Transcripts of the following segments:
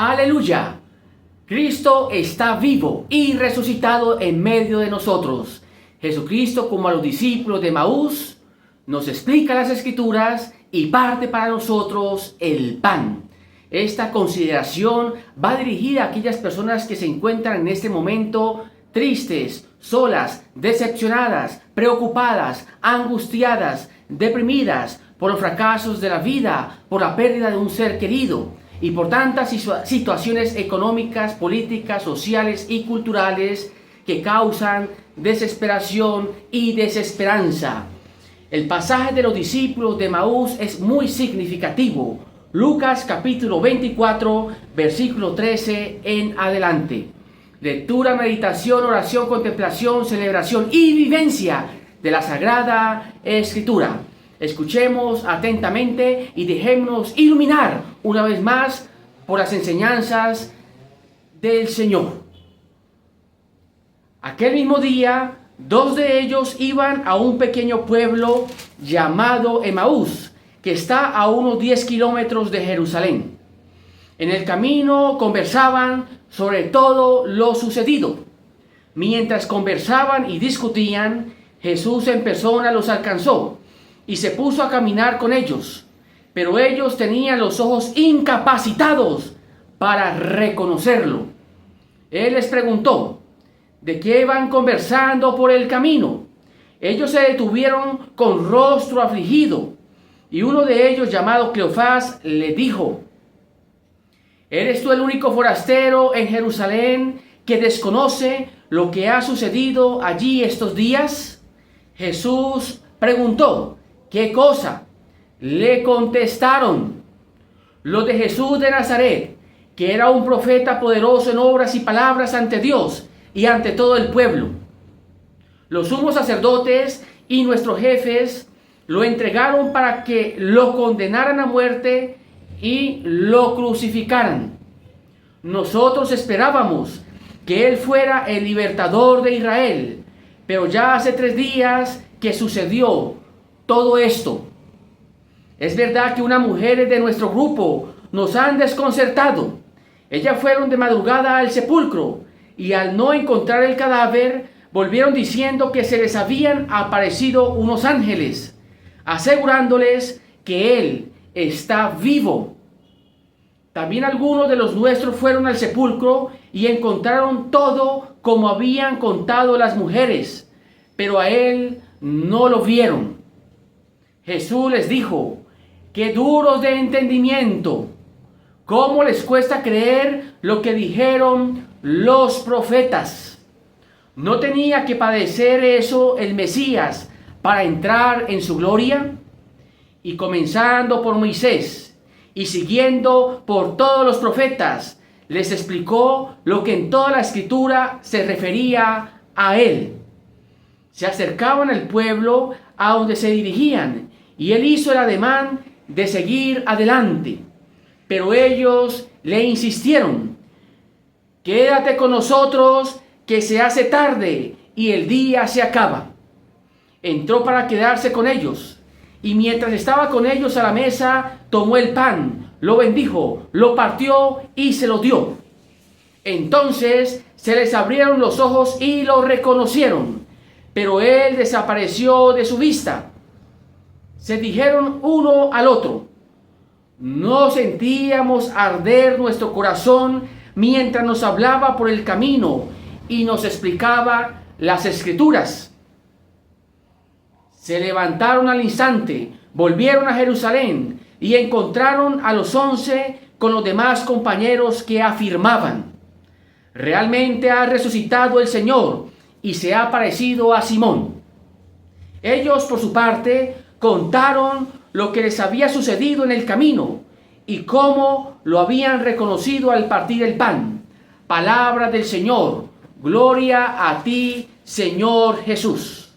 Aleluya. Cristo está vivo y resucitado en medio de nosotros. Jesucristo, como a los discípulos de Maús, nos explica las Escrituras y parte para nosotros el pan. Esta consideración va dirigida a aquellas personas que se encuentran en este momento tristes, solas, decepcionadas, preocupadas, angustiadas, deprimidas por los fracasos de la vida, por la pérdida de un ser querido y por tantas situaciones económicas, políticas, sociales y culturales que causan desesperación y desesperanza. El pasaje de los discípulos de Maús es muy significativo. Lucas capítulo 24, versículo 13 en adelante. Lectura, meditación, oración, contemplación, celebración y vivencia de la Sagrada Escritura. Escuchemos atentamente y dejémonos iluminar una vez más por las enseñanzas del Señor. Aquel mismo día, dos de ellos iban a un pequeño pueblo llamado Emaús, que está a unos 10 kilómetros de Jerusalén. En el camino conversaban sobre todo lo sucedido. Mientras conversaban y discutían, Jesús en persona los alcanzó y se puso a caminar con ellos, pero ellos tenían los ojos incapacitados para reconocerlo. Él les preguntó, ¿de qué van conversando por el camino? Ellos se detuvieron con rostro afligido, y uno de ellos, llamado Cleofás, le dijo, ¿eres tú el único forastero en Jerusalén que desconoce lo que ha sucedido allí estos días? Jesús preguntó, ¿qué cosa? Le contestaron, lo de Jesús de Nazaret, que era un profeta poderoso en obras y palabras ante Dios y ante todo el pueblo. Los sumos sacerdotes y nuestros jefes lo entregaron para que lo condenaran a muerte y lo crucificaran. Nosotros esperábamos que él fuera el libertador de Israel, pero ya hace 3 días que sucedió todo esto. Es verdad que unas mujeres de nuestro grupo nos han desconcertado. Ellas fueron de madrugada al sepulcro y al no encontrar el cadáver, volvieron diciendo que se les habían aparecido unos ángeles, asegurándoles que él está vivo. También algunos de los nuestros fueron al sepulcro y encontraron todo como habían contado las mujeres, pero a él no lo vieron. Jesús les dijo, ¡qué duros de entendimiento! ¿Cómo les cuesta creer lo que dijeron los profetas? ¿No tenía que padecer eso el Mesías para entrar en su gloria? Y comenzando por Moisés y siguiendo por todos los profetas, les explicó lo que en toda la Escritura se refería a él. Se acercaban al pueblo a donde se dirigían, y él hizo el ademán de seguir adelante. Pero ellos le insistieron, quédate con nosotros, que se hace tarde y el día se acaba. Entró para quedarse con ellos, y mientras estaba con ellos a la mesa, tomó el pan, lo bendijo, lo partió y se lo dio. Entonces se les abrieron los ojos y lo reconocieron, pero él desapareció de su vista. Se dijeron uno al otro, ¿no sentíamos arder nuestro corazón mientras nos hablaba por el camino y nos explicaba las Escrituras? Se levantaron al instante, volvieron a Jerusalén y encontraron a los 11 con los demás compañeros que afirmaban, realmente ha resucitado el Señor y se ha aparecido a Simón. Ellos, por su parte, contaron lo que les había sucedido en el camino y cómo lo habían reconocido al partir el pan. Palabra del Señor. Gloria a ti, Señor Jesús.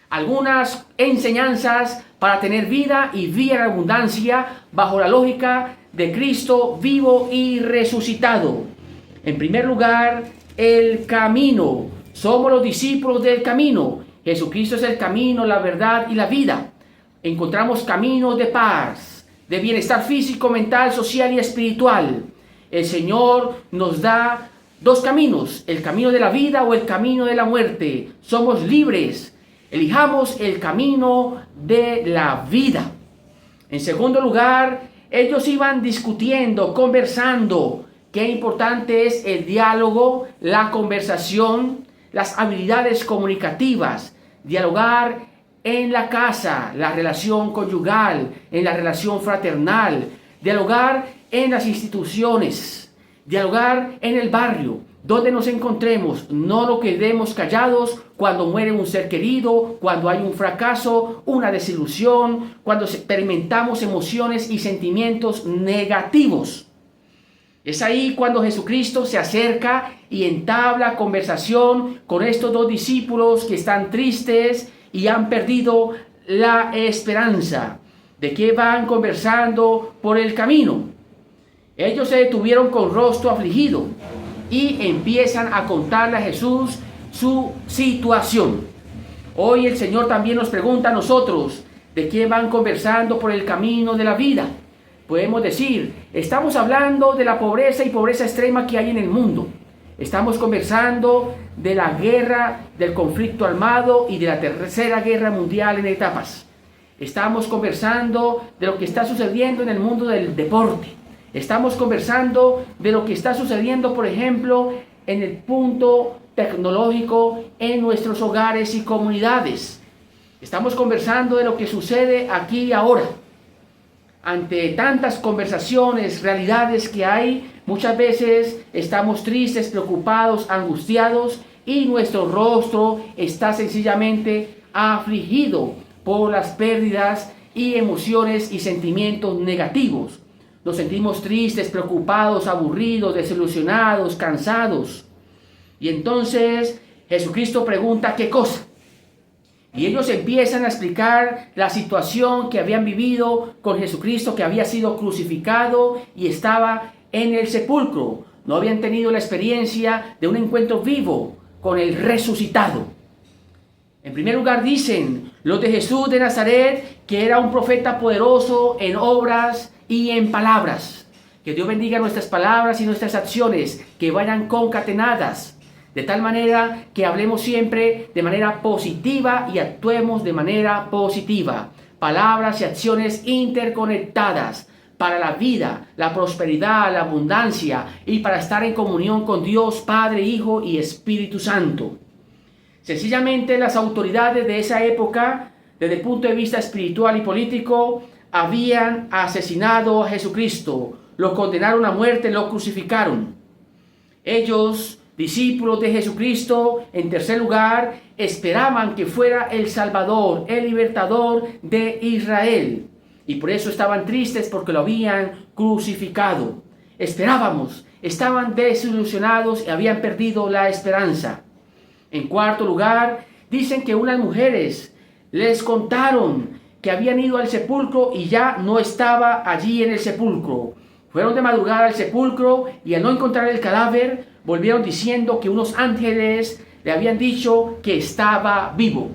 Algunas enseñanzas para tener vida y vida en abundancia bajo la lógica de Cristo vivo y resucitado. En primer lugar, el camino. Somos los discípulos del camino. Jesucristo es el camino, la verdad y la vida. Encontramos caminos de paz, de bienestar físico, mental, social y espiritual. El Señor nos da dos caminos, el camino de la vida o el camino de la muerte. Somos libres. Elijamos el camino de la vida. En segundo lugar, ellos iban discutiendo, conversando. Qué importante es el diálogo, la conversación, las habilidades comunicativas, dialogar en la casa, la relación conyugal, en la relación fraternal, dialogar en las instituciones, dialogar en el barrio, donde nos encontremos. No nos quedemos callados cuando muere un ser querido, cuando hay un fracaso, una desilusión, cuando experimentamos emociones y sentimientos negativos. Es ahí cuando Jesucristo se acerca y entabla conversación con estos dos discípulos que están tristes y han perdido la esperanza. ¿De qué van conversando por el camino? Ellos se detuvieron con rostro afligido y empiezan a contarle a Jesús su situación. Hoy el Señor también nos pregunta a nosotros, ¿de qué van conversando por el camino de la vida? Podemos decir, estamos hablando de la pobreza y pobreza extrema que hay en el mundo. Estamos conversando de la guerra, del conflicto armado y de la tercera guerra mundial en etapas. Estamos conversando de lo que está sucediendo en el mundo del deporte. Estamos conversando de lo que está sucediendo, por ejemplo, en el punto tecnológico en nuestros hogares y comunidades. Estamos conversando de lo que sucede aquí y ahora. Ante tantas conversaciones, realidades que hay, muchas veces estamos tristes, preocupados, angustiados y nuestro rostro está sencillamente afligido por las pérdidas y emociones y sentimientos negativos. Nos sentimos tristes, preocupados, aburridos, desilusionados, cansados. Y entonces Jesucristo pregunta ¿qué cosa? Y ellos empiezan a explicar la situación que habían vivido con Jesucristo, que había sido crucificado y estaba en el sepulcro. No habían tenido la experiencia de un encuentro vivo con el resucitado. En primer lugar dicen los de Jesús de Nazaret, que era un profeta poderoso en obras y en palabras. Que Dios bendiga nuestras palabras y nuestras acciones, que vayan concatenadas. De tal manera que hablemos siempre de manera positiva y actuemos de manera positiva. Palabras y acciones interconectadas para la vida, la prosperidad, la abundancia y para estar en comunión con Dios, Padre, Hijo y Espíritu Santo. Sencillamente las autoridades de esa época, desde el punto de vista espiritual y político, habían asesinado a Jesucristo. Lo condenaron a muerte, lo crucificaron. Ellos, discípulos de Jesucristo, en tercer lugar, esperaban que fuera el Salvador, el libertador de Israel. Y por eso estaban tristes porque lo habían crucificado. Esperábamos, estaban desilusionados y habían perdido la esperanza. En cuarto lugar, dicen que unas mujeres les contaron que habían ido al sepulcro y ya no estaba allí en el sepulcro. Fueron de madrugada al sepulcro y al no encontrar el cadáver, volvieron diciendo que unos ángeles le habían dicho que estaba vivo.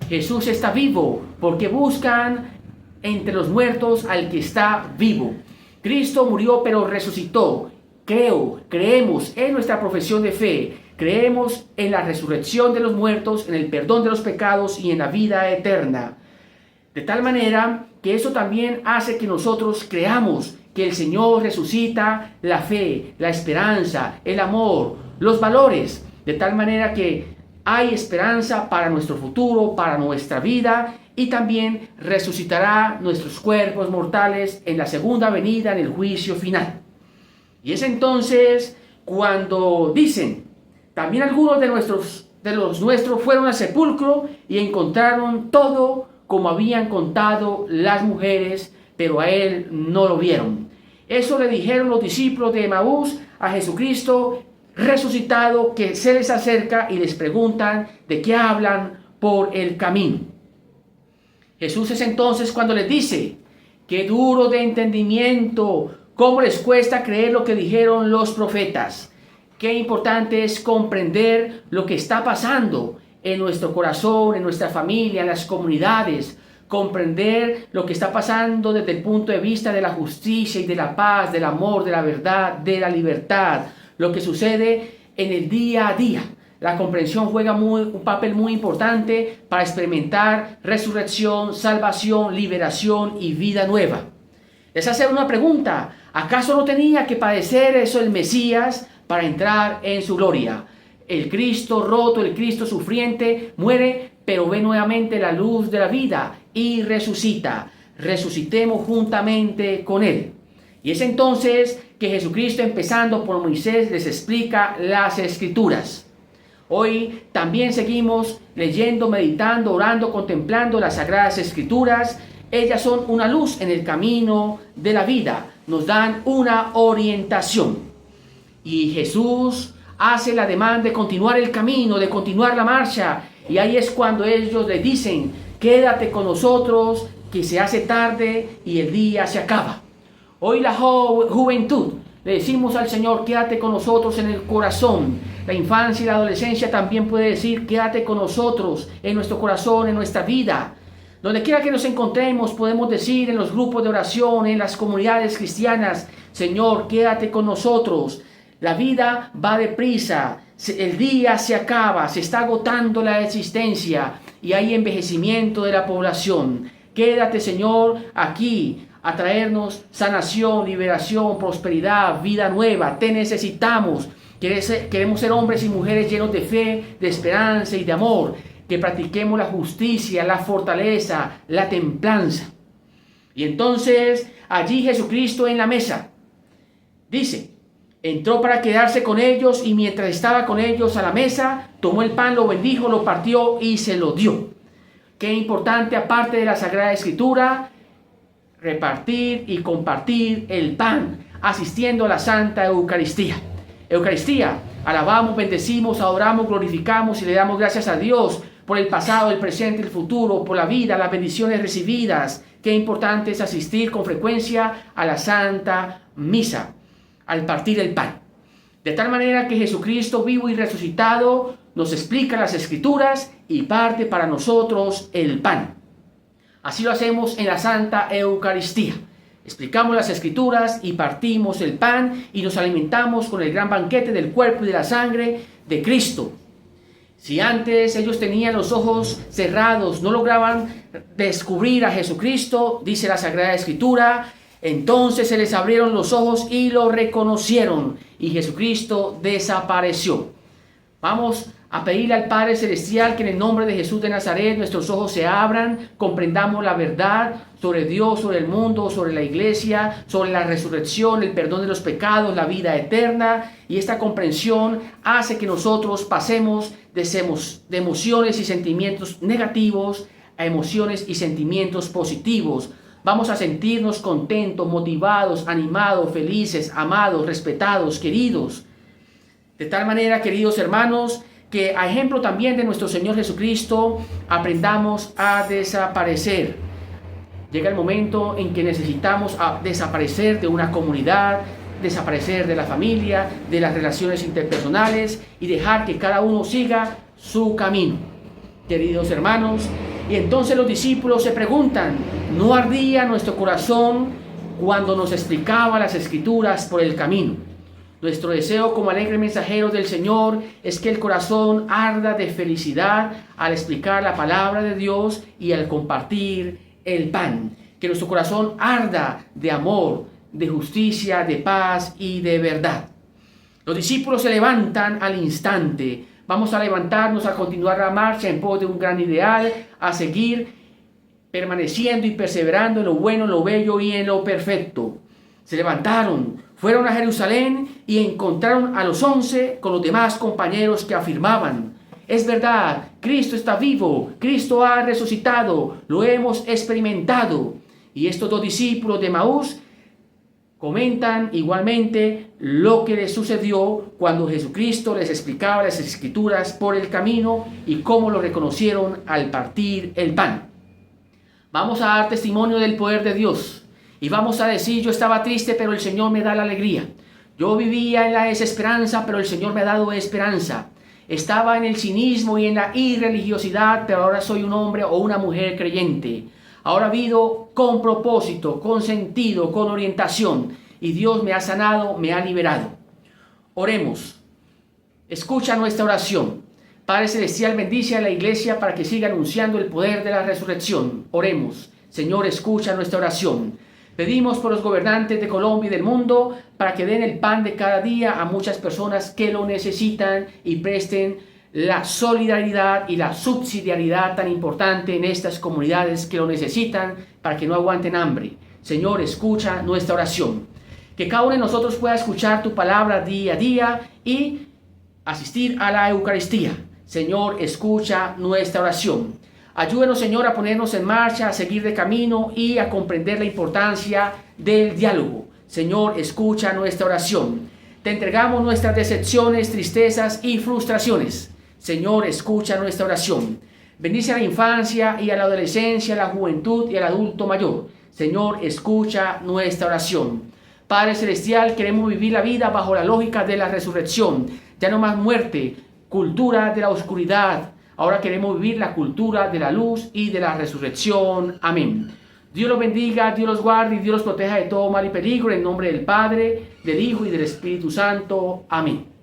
Jesús está vivo porque buscan entre los muertos al que está vivo. Cristo murió pero resucitó. Creemos en nuestra profesión de fe. Creemos en la resurrección de los muertos, en el perdón de los pecados y en la vida eterna. De tal manera que eso también hace que nosotros creamos que el Señor resucita la fe, la esperanza, el amor, los valores. De tal manera que hay esperanza para nuestro futuro, para nuestra vida, y también resucitará nuestros cuerpos mortales en la segunda venida, en el juicio final. Y es entonces cuando dicen, también algunos de los nuestros fueron al sepulcro y encontraron todo como habían contado las mujeres, pero a él no lo vieron. Eso le dijeron los discípulos de Emaús a Jesucristo resucitado, que se les acerca y les preguntan de qué hablan por el camino. Jesús es entonces cuando les dice, qué duro de entendimiento, cómo les cuesta creer lo que dijeron los profetas. Qué importante es comprender lo que está pasando en nuestro corazón, en nuestra familia, en las comunidades. comprender lo que está pasando desde el punto de vista de la justicia y de la paz, del amor, de la verdad, de la libertad, lo que sucede en el día a día. La comprensión juega un papel muy importante para experimentar resurrección, salvación, liberación y vida nueva. Les hace una pregunta: ¿acaso no tenía que padecer eso el Mesías para entrar en su gloria? El Cristo roto, el Cristo sufriente, muere, pero ve nuevamente la luz de la vida y resucita. Resucitemos juntamente con Él. Y es entonces que Jesucristo, empezando por Moisés, les explica las Escrituras. Hoy también seguimos leyendo, meditando, orando, contemplando las Sagradas Escrituras. Ellas son una luz en el camino de la vida. Nos dan una orientación. Y Jesús hace la demanda de continuar el camino, de continuar la marcha. Y ahí es cuando ellos le dicen: quédate con nosotros, que se hace tarde y el día se acaba. Hoy la juventud le decimos al Señor: quédate con nosotros en el corazón. La infancia y la adolescencia también puede decir: quédate con nosotros en nuestro corazón, en nuestra vida. Donde quiera que nos encontremos, podemos decir en los grupos de oración, en las comunidades cristianas: Señor, quédate con nosotros. La vida va deprisa, el día se acaba, se está agotando la existencia y hay envejecimiento de la población. Quédate, Señor, aquí a traernos sanación, liberación, prosperidad, vida nueva. Te necesitamos. Queremos ser hombres y mujeres llenos de fe, de esperanza y de amor. Que practiquemos la justicia, la fortaleza, la templanza. Y entonces allí Jesucristo en la mesa dice: entró para quedarse con ellos, y mientras estaba con ellos a la mesa, tomó el pan, lo bendijo, lo partió y se lo dio. Qué importante, aparte de la Sagrada Escritura, repartir y compartir el pan, asistiendo a la Santa Eucaristía. Eucaristía, alabamos, bendecimos, adoramos, glorificamos y le damos gracias a Dios por el pasado, el presente, el futuro, por la vida, las bendiciones recibidas. Qué importante es asistir con frecuencia a la Santa Misa, al partir el pan. De tal manera que Jesucristo vivo y resucitado nos explica las Escrituras y parte para nosotros el pan. Así lo hacemos en la Santa Eucaristía. Explicamos las Escrituras y partimos el pan y nos alimentamos con el gran banquete del cuerpo y de la sangre de Cristo. Si antes ellos tenían los ojos cerrados, no lograban descubrir a Jesucristo, dice la Sagrada Escritura, entonces se les abrieron los ojos y lo reconocieron, y Jesucristo desapareció. Vamos a pedirle al Padre Celestial que en el nombre de Jesús de Nazaret nuestros ojos se abran, comprendamos la verdad sobre Dios, sobre el mundo, sobre la iglesia, sobre la resurrección, el perdón de los pecados, la vida eterna. Y esta comprensión hace que nosotros pasemos de emociones y sentimientos negativos a emociones y sentimientos positivos. Vamos a sentirnos contentos, motivados, animados, felices, amados, respetados, queridos. De tal manera, queridos hermanos, que a ejemplo también de nuestro Señor Jesucristo, aprendamos a desaparecer. Llega el momento en que necesitamos desaparecer de una comunidad, desaparecer de la familia, de las relaciones interpersonales y dejar que cada uno siga su camino. Queridos hermanos, y entonces los discípulos se preguntan: ¿no ardía nuestro corazón cuando nos explicaba las Escrituras por el camino? Nuestro deseo como alegres mensajeros del Señor es que el corazón arda de felicidad al explicar la palabra de Dios y al compartir el pan. Que nuestro corazón arda de amor, de justicia, de paz y de verdad. Los discípulos se levantan al instante. Vamos a levantarnos a continuar la marcha en pos de un gran ideal, a seguir permaneciendo y perseverando en lo bueno, en lo bello y en lo perfecto. Se levantaron, fueron a Jerusalén y encontraron a los 11 con los demás compañeros que afirmaban: es verdad, Cristo está vivo, Cristo ha resucitado, lo hemos experimentado. Y estos dos discípulos de Emaús comentan igualmente lo que les sucedió cuando Jesucristo les explicaba las Escrituras por el camino y cómo lo reconocieron al partir el pan. Vamos a dar testimonio del poder de Dios y vamos a decir: yo estaba triste, pero el Señor me da la alegría. Yo vivía en la desesperanza, pero el Señor me ha dado esperanza. Estaba en el cinismo y en la irreligiosidad, pero ahora soy un hombre o una mujer creyente. Ahora vivo con propósito, con sentido, con orientación. Y Dios me ha sanado, me ha liberado. Oremos. Escucha nuestra oración. Padre Celestial, bendice a la iglesia para que siga anunciando el poder de la resurrección. Oremos. Señor, escucha nuestra oración. Pedimos por los gobernantes de Colombia y del mundo para que den el pan de cada día a muchas personas que lo necesitan y presten la solidaridad y la subsidiariedad tan importante en estas comunidades que lo necesitan para que no aguanten hambre. Señor, escucha nuestra oración. Que cada uno de nosotros pueda escuchar tu palabra día a día y asistir a la Eucaristía. Señor, escucha nuestra oración. Ayúdenos, Señor, a ponernos en marcha, a seguir de camino y a comprender la importancia del diálogo. Señor, escucha nuestra oración. Te entregamos nuestras decepciones, tristezas y frustraciones. Señor, escucha nuestra oración. Bendice a la infancia y a la adolescencia, a la juventud y al adulto mayor. Señor, escucha nuestra oración. Padre Celestial, queremos vivir la vida bajo la lógica de la resurrección. Ya no más muerte, cultura de la oscuridad. Ahora queremos vivir la cultura de la luz y de la resurrección. Amén. Dios los bendiga, Dios los guarde y Dios los proteja de todo mal y peligro. En nombre del Padre, del Hijo y del Espíritu Santo. Amén.